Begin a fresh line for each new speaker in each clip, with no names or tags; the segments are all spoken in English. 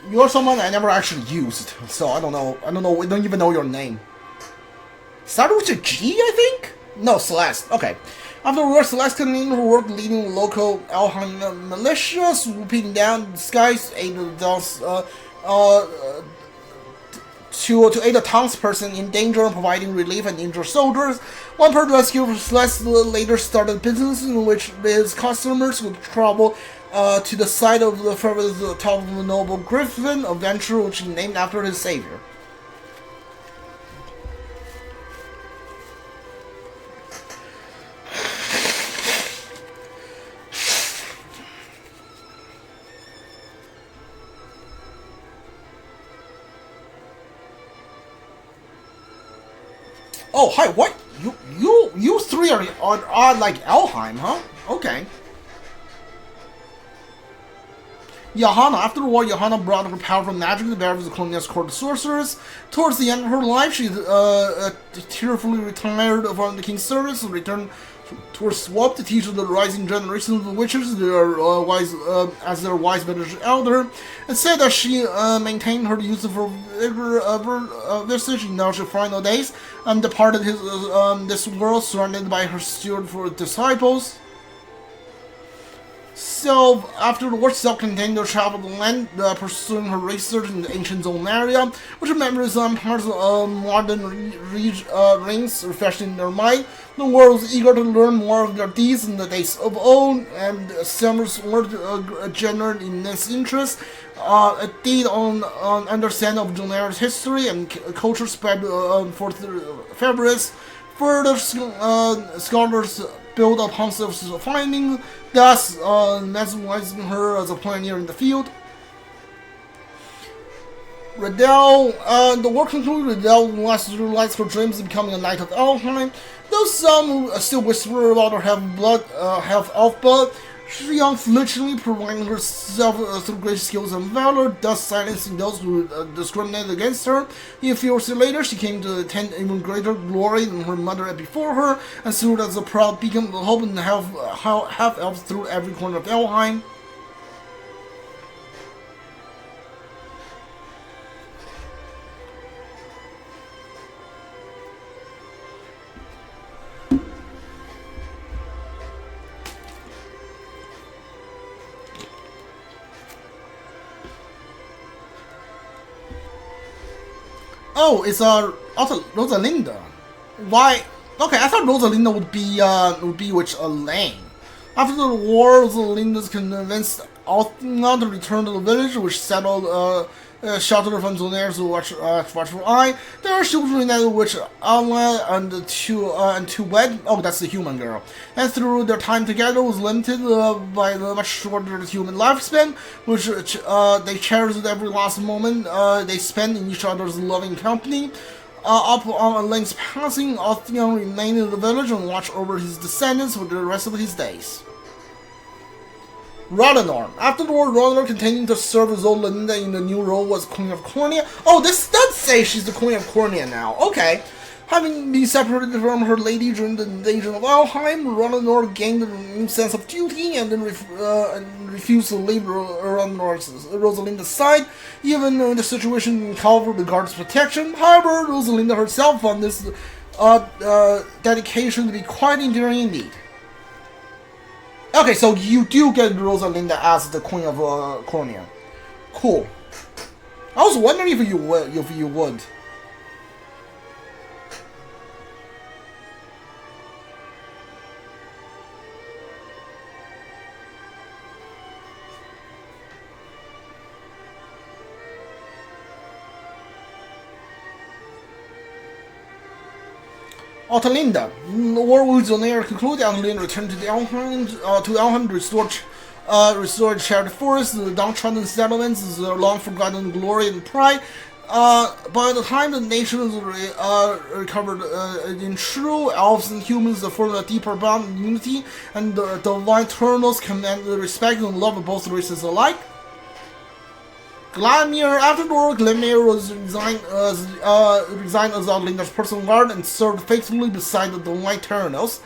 You're someone I never actually used, so I don't know. I don't even know your name. Started with a G, I think? No, Celeste. Okay. After war, Celeste continued her work leading local Alheim militia, swooping down the skies, aided those, to aid a townsperson in danger and providing relief and injured soldiers. One part rescue Celeste later started a business in which his customers would travel to the site of the Fevrith top of the noble Griffin, a venture which he named after his savior. Oh, hi, what? You three are like Alheim, huh? Okay. Johanna. After the war, Johanna brought her powerful magic to bear with the colonial's court sorceress. Towards the end of her life, she tearfully retired from the king's service and returned to her swamp to teach the rising generation of the witches as their wise village elder. It said that she maintained her youth of her visage in her final days and departed this world surrounded by her steward for disciples. So, after the war, self-contained traveled the land, pursuing her research in the ancient zone area, which remembers parts of modern rings refreshing their mind. The world was eager to learn more of their deeds in the days of old, and Summer's word generated immense interest. A deed on understanding of Zenoiran's history and culture spread forth Fevrith. Further scholars build upon Sylph's findings, thus mesmerizing her as a pioneer in the field. Riddell, the war concluded. Riddell wants to realize her dreams of becoming a knight of Alheim. Though some still whisper about her half elf blood, she unflinchingly providing herself through great skills and valor, thus silencing those who discriminated against her. A few years later, she came to attain even greater glory than her mother had before her, and served as a proud beacon of hope and half-elves through every corner of Alheim. Oh, it's Rosalinda. Why? Okay, I thought Rosalinda would be with Alain. After the war, Rosalinda is convinced Alain to return to the village, which settled shelter from Zenoiran's watchful eye. There she was reunited with Alain and to wed. Oh, that's the human girl. And through their time together was limited by the much shorter human lifespan, which they cherished every last moment they spent in each other's loving company. Up on Alain's passing, Alain remained in the village and watched over his descendants for the rest of his days. Rodanor. After the war, Rodanor continued to serve as old Linda in the new role as Queen of Cornea. Oh, this does say she's the Queen of Cornea now. Okay. Having been separated from her lady during the invasion of Alheim, Rodanor gained a new sense of duty and then refused to leave Rosalinda's side, even though the situation called for the guard's protection. However, Rosalinda herself found this dedication to be quite endearing indeed. Okay, so you do get Rosalinda as the Queen of Cornea. Cool. I was wondering if you would. Altalinda. The war with Zenoiran concluded. Altalinda returned to Alheim to restore shared forests, the downtrodden settlements, their long-forgotten glory and pride. By the time the nations recovered in true, elves and humans formed a deeper bond of unity, and the divine eternals command the respect and love of both races alike. Glamir. After the war, Glamir was resigned as Altalinda's personal guard and served faithfully beside the Divine Eternals.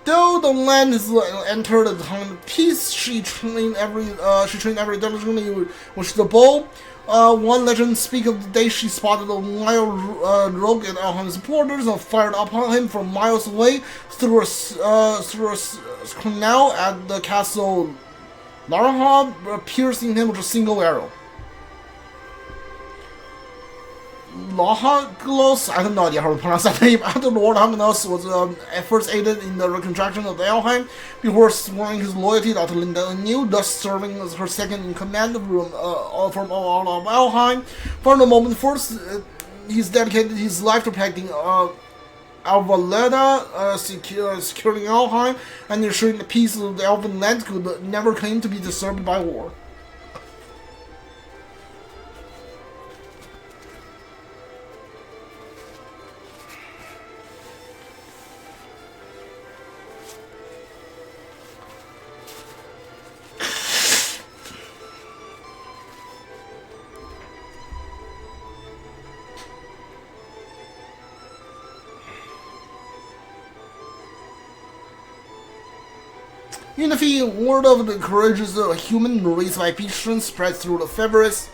Though the land has entered a time of peace, she trained every diligently with the bow. One legend speaks of the day she spotted a wild rogue and Alheim's supporters and fired upon him from miles away through a canal at the castle Laraha, piercing him with a single arrow. Lahaglos, I have no idea how to pronounce that name. After Lord Hagnos was first aided in the reconstruction of Alheim, before swearing his loyalty to Linda anew, thus serving as her second in command from all of Alheim. From the moment first, he's dedicated his life to protecting Alvaleda, securing Alheim, and ensuring the peace of the Elven land could never claim to be disturbed by war. Unify, word of the courageous human raised by Beastron spread through the Fevrith,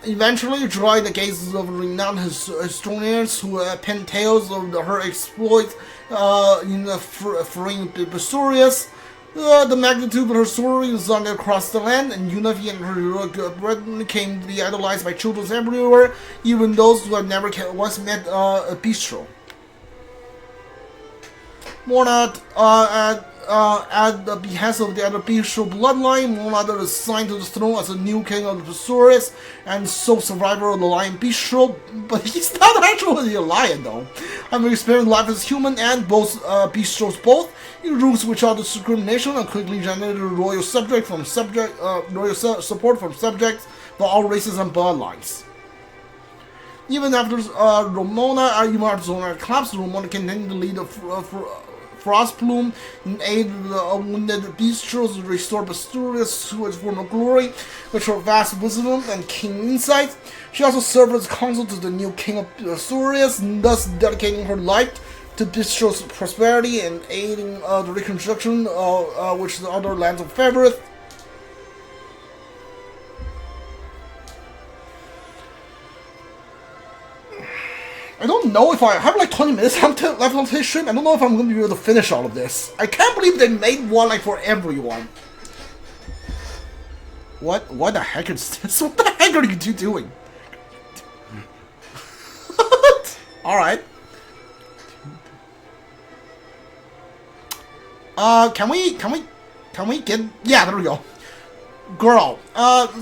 eventually drawing the gazes of renowned historians who pen tales of her exploits in the freeing Basurius. The magnitude of her story resounded across the land, and Unify and her heroic brethren came to be idolized by children everywhere, even those who had never once met a Bistro. Mornad, at the behest of the other Bistro bloodline, Mornad is assigned to the throne as a new king of the Basurius and sole survivor of the Lion Bistro, but he's not actually a lion though. Having experienced life as human and both Bistros both, he rules without discrimination and quickly generated royal support from subjects of all races and bloodlines. Even after Ramona collapsed, Ramona continued to lead Frostplume in aid of the wounded Bistros to restore Basurius to its former glory, with her vast wisdom and keen insight. She also served as counsel to the new king of Basurius, thus dedicating her life to Bistro's prosperity and aiding the reconstruction which the other lands of Fevrith. I don't know if I have like 20 minutes left on today's stream. I don't know if I'm going to be able to finish all of this. I can't believe they made one like for everyone. What the heck is this? What the heck are you two doing? Alright. Can we get... Yeah, there we go. Girl,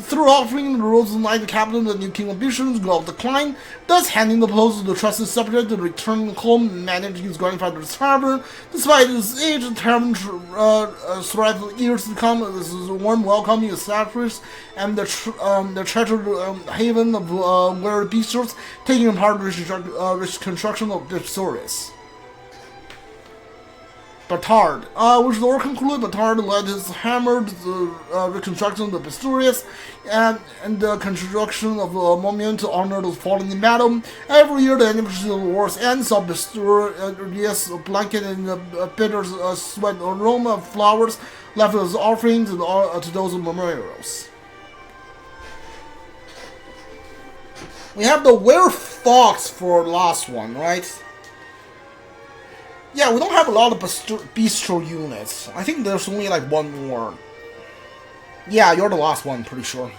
through offering the rules of the Knight Captain of the new King of Visions, Girl declined, thus handing the post to the trusted subject to return home and manage his grandfather's tavern. Despite his age, the tavern thrived for years to come. This is a warm welcoming established and the treasured haven of where Bistros, taking part in the reconstruction of Basurius. Batard. Which the war concluded, Batard led his hammer to the reconstruction of the Basurius and the construction of a monument to honor the fallen in battle. Every year, the anniversary of the war's end saw Basurius blanketed in the bitter sweat aroma of flowers left as offerings to those memorials. We have the Were-Fox for the last one, right? Yeah, we don't have a lot of Bistro units. I think there's only like one more. Yeah, you're the last one, pretty sure.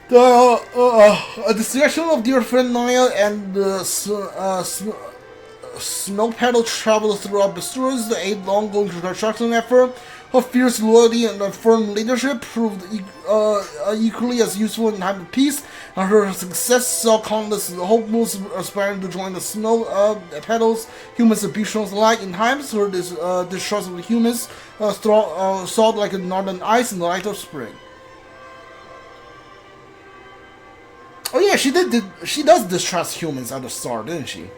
The selection of dear friend Naya and the Snow Petal traveled throughout Basurius to aid the ongoing construction effort. Her fierce loyalty and firm leadership proved equally as useful in time of peace, and her success saw countless hopefuls aspiring to join the Snow Petals, humans and Bistros alike. In times, her distrust of the humans thawed like a northern ice in the light of spring. Oh yeah, she does distrust humans at the start, didn't she?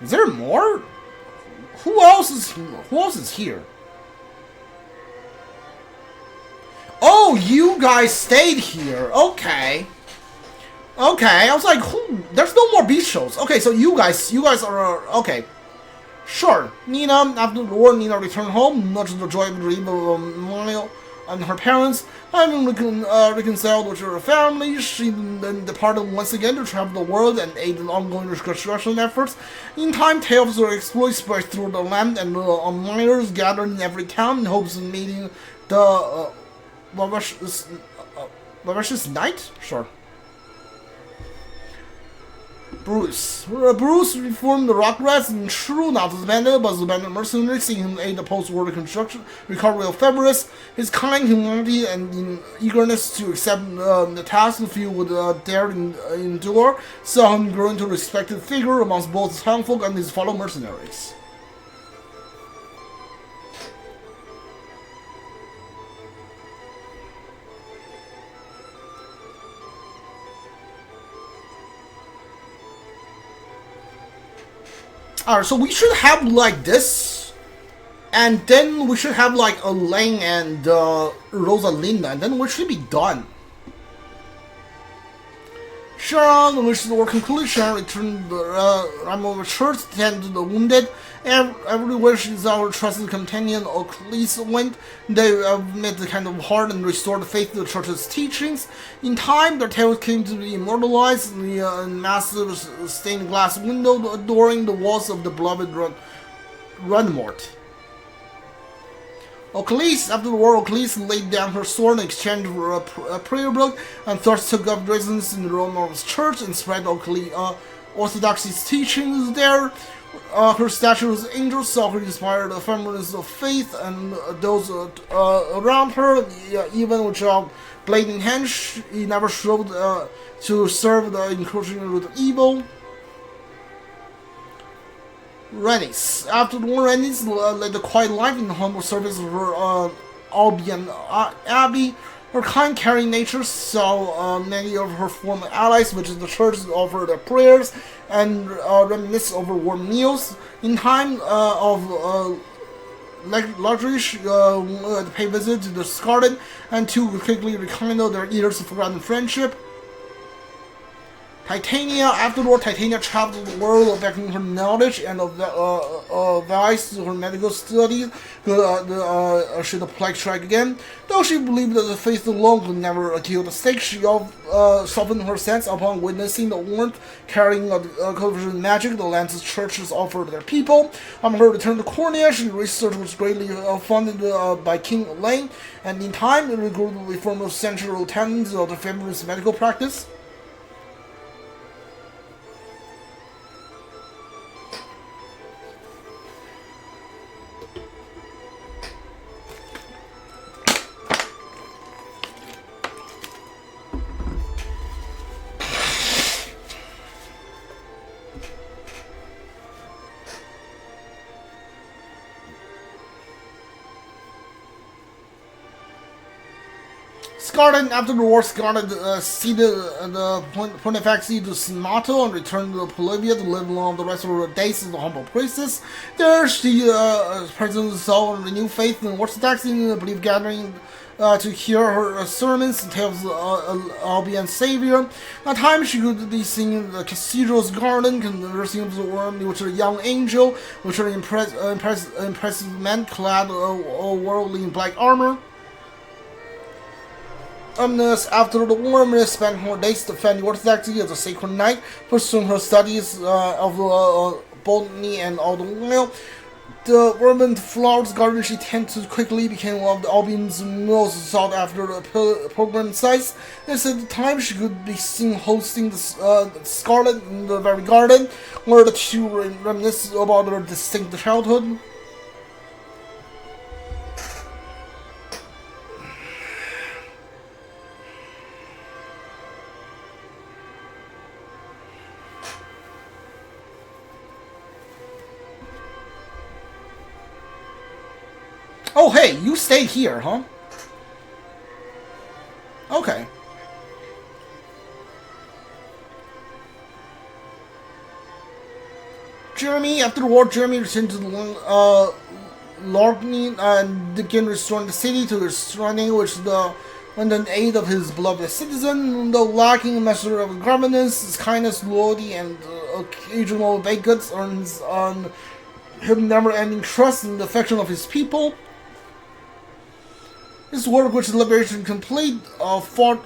Is there more? Who else is here? Oh, you guys stayed here. Okay. Okay, I was like, there's no more beach shows. Okay, so you guys are okay. Sure, Nina, after the war, Nina returned home, much to the joy and grief of Mario and her parents. Having reconciled with her family, she then departed once again to travel the world and aid in ongoing reconstruction efforts. In time, tales of her exploits spread through the land, and miners gathered in every town in hopes of meeting the Vivacious Knight? Sure. Bruce reformed the Rugrats and true not as bandit, but as a bandit mercenary, seeing him aid the post-war reconstruction recovery of Fevrith. His kind humanity and eagerness to accept the task few would dare endure saw him grow into a respected figure amongst both his townfolk and his fellow mercenaries. Alright, so we should have like this, and then we should have like Alain and Rosalinda, and then we should be done. Sharon wishes the war concluded. Sharon returned the Ramon church to tend to the wounded. Everywhere she's our trusted companion, Atlus went. They made the kind of heart and restored the faith to the church's teachings. In time, their tales came to be immortalized in the massive stained glass window adoring the walls of the beloved Runmort. Atlus, after the war, Atlus laid down her sword in exchange for a prayer book, and thus took up residence in the Roman church and spread Orthodoxy's teachings there. Her statue as angel saw her inspire the firmness of faith and those around her, even without blade in hand. He never strove to serve the encroaching root of evil. Rennies. After the war, Rennies led a quiet life in the humble service of her Albion Abbey. Her kind, caring nature saw many of her former allies, which is the church, offer their prayers and reminisce over warm meals. In time of luxury, she pay visit to the Scarlet, and two quickly rekindled their years of forgotten friendship. Titania. After the war, Titania traveled the world, backing her knowledge and advice to her medical studies. Should the plague strike again, though she believed that the faith alone could never kill the stake, she softened her sense upon witnessing the warmth carrying conversion magic the lands churches offered their people. On her return to Cornea, she research was greatly funded by King Alain, and in time it grew the reform of central tenets of the Fevrith's medical practice. Scarlet, after the war, Scarlet ceded the Pontificacy to Sinato and returned to Bolivia to live along the rest of her days as a humble priestess. There, she presented herself in a new faith in Orthodoxy and believed gathering to hear her sermons and tales of Albion Savior. At times, she could be seen in the cathedral's garden, conversing with the worm with her young angel, which her impressive man clad worldly in black armor. After the war, Miss spent her days defending Orthodoxy as a sacred knight, pursuing her studies of botany and all the while. The urban flowers garden she tended to quickly became one of the Albion's most sought after pilgrim sites. At the time, she could be seen hosting the Scarlet in the very garden, where the two reminisce about their distinct childhood. Oh, hey, you stayed here, huh? Okay. Jeremy, after the war, Jeremy returned to Lorgny and began restoring the city to its running, which the and the aid of his beloved citizen, though lacking a measure of governance, his kindness, loyalty, and occasional baked goods earns on him never-ending trust and affection of his people. His work, which is liberation complete, for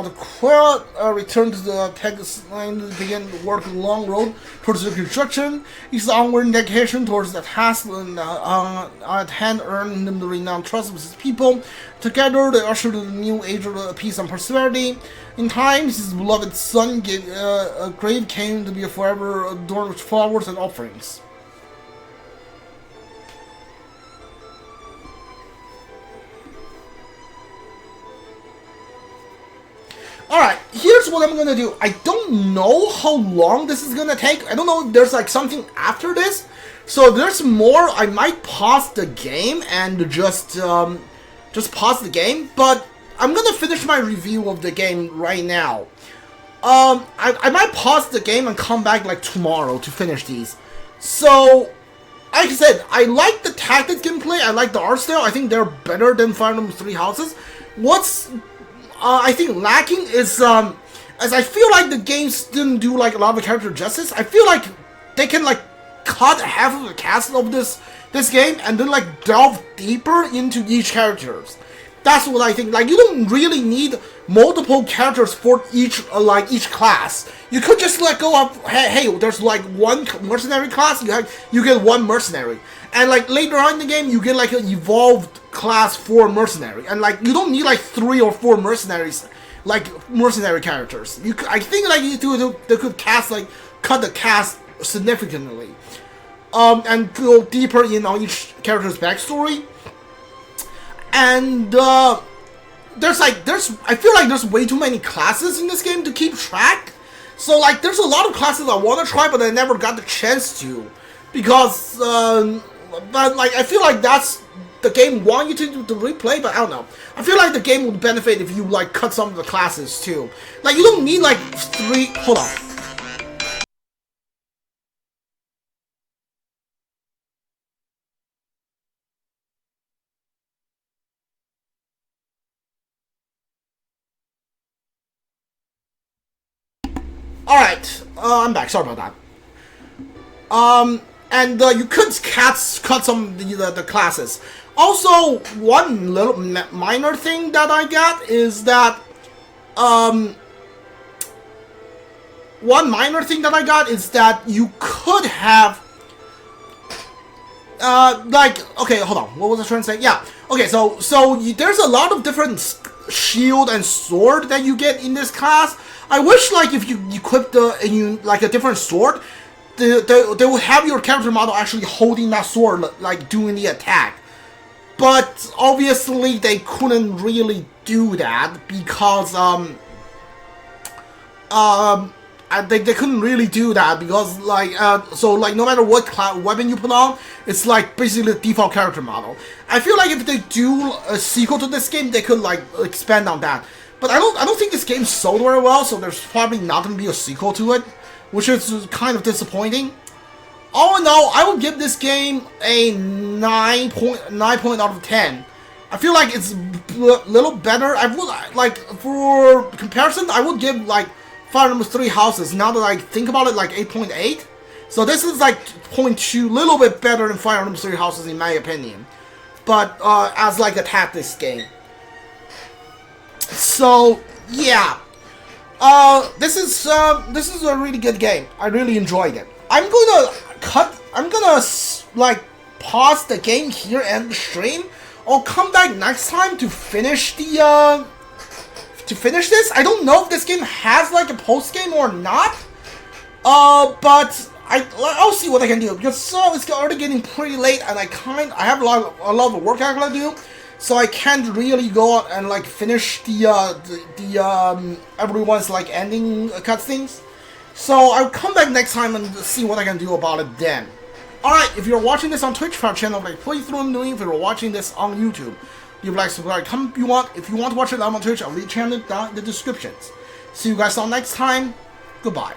the Quell returned to the Pegasus line to begin the work on the long road towards the construction. His onward dedication towards the task and at hand earned him the renowned trust of his people. Together, they ushered the new age of peace and prosperity. In time, his beloved son gave a grave came to be forever adorned with flowers and offerings. Alright, here's what I'm gonna do. I don't know how long this is gonna take. I don't know if there's like something after this. So if there's more, I might pause the game and just pause the game. But I'm gonna finish my review of the game right now. I might pause the game and come back like tomorrow to finish these. So, like I said, I like the tactics gameplay, I like the art style. I think they're better than Fire Emblem Three Houses. What's I think lacking is, as I feel like the games didn't do like a lot of character justice. I feel like they can like cut half of the cast of this game and then like delve deeper into each characters. That's what I think. Like you don't really need multiple characters for each each class. You could just like go up. Hey, there's like one mercenary class. You get one mercenary, and like later on in the game, you get like an evolved class for mercenary, and like you don't need like 3 or 4 mercenaries, like mercenary characters. I think like they could cut the cast significantly, and go deeper in on each character's backstory. And I feel like there's way too many classes in this game to keep track. So like there's a lot of classes I want to try, but I never got the chance to, because but like I feel like that's the game want you to replay, but I don't know. I feel like the game would benefit if you like cut some of the classes too. Like you don't need like 3. Hold on. Alright, I'm back. Sorry about that. And you could cut some of the classes. Also, one little minor thing that I got is that, you could have, okay, hold on, what was I trying to say? Yeah, okay, so there's a lot of different shield and sword that you get in this class. I wish, like, if you equip a different sword, they would have your character model actually holding that sword, like, doing the attack. But, obviously, they couldn't really do that, because, they couldn't really do that, because, like, so, like, no matter what weapon you put on, it's, like, basically the default character model. I feel like if they do a sequel to this game, they could, like, expand on that. But I don't think this game sold very well, so there's probably not going to be a sequel to it, which is kind of disappointing. All in all, I would give this game a 9 point out of 10. I feel like it's a little better. I would, like, for comparison, I would give, like, Fire Emblem Three Houses, now that I think about it, like 8.8. So this is, like, 0.2, little bit better than Fire Emblem Three Houses, in my opinion. But, as, like, a tactics game. So, yeah. This is a really good game. I really enjoyed it. I'm gonna like pause the game here and the stream. I'll come back next time to finish this. I don't know if this game has like a post game or not. But I'll see what I can do, because it's already getting pretty late, and I have a lot of work I gotta do. So I can't really go out and like finish the everyone's like ending cutscenes. So I'll come back next time and see what I can do about it then. Alright, if you're watching this on Twitch, for our channel like playthrough I'm doing. If you're watching this on YouTube, leave a like, subscribe, comment if you want. If you want to watch it live on Twitch, I'll leave channel down in the descriptions. See you guys all next time. Goodbye.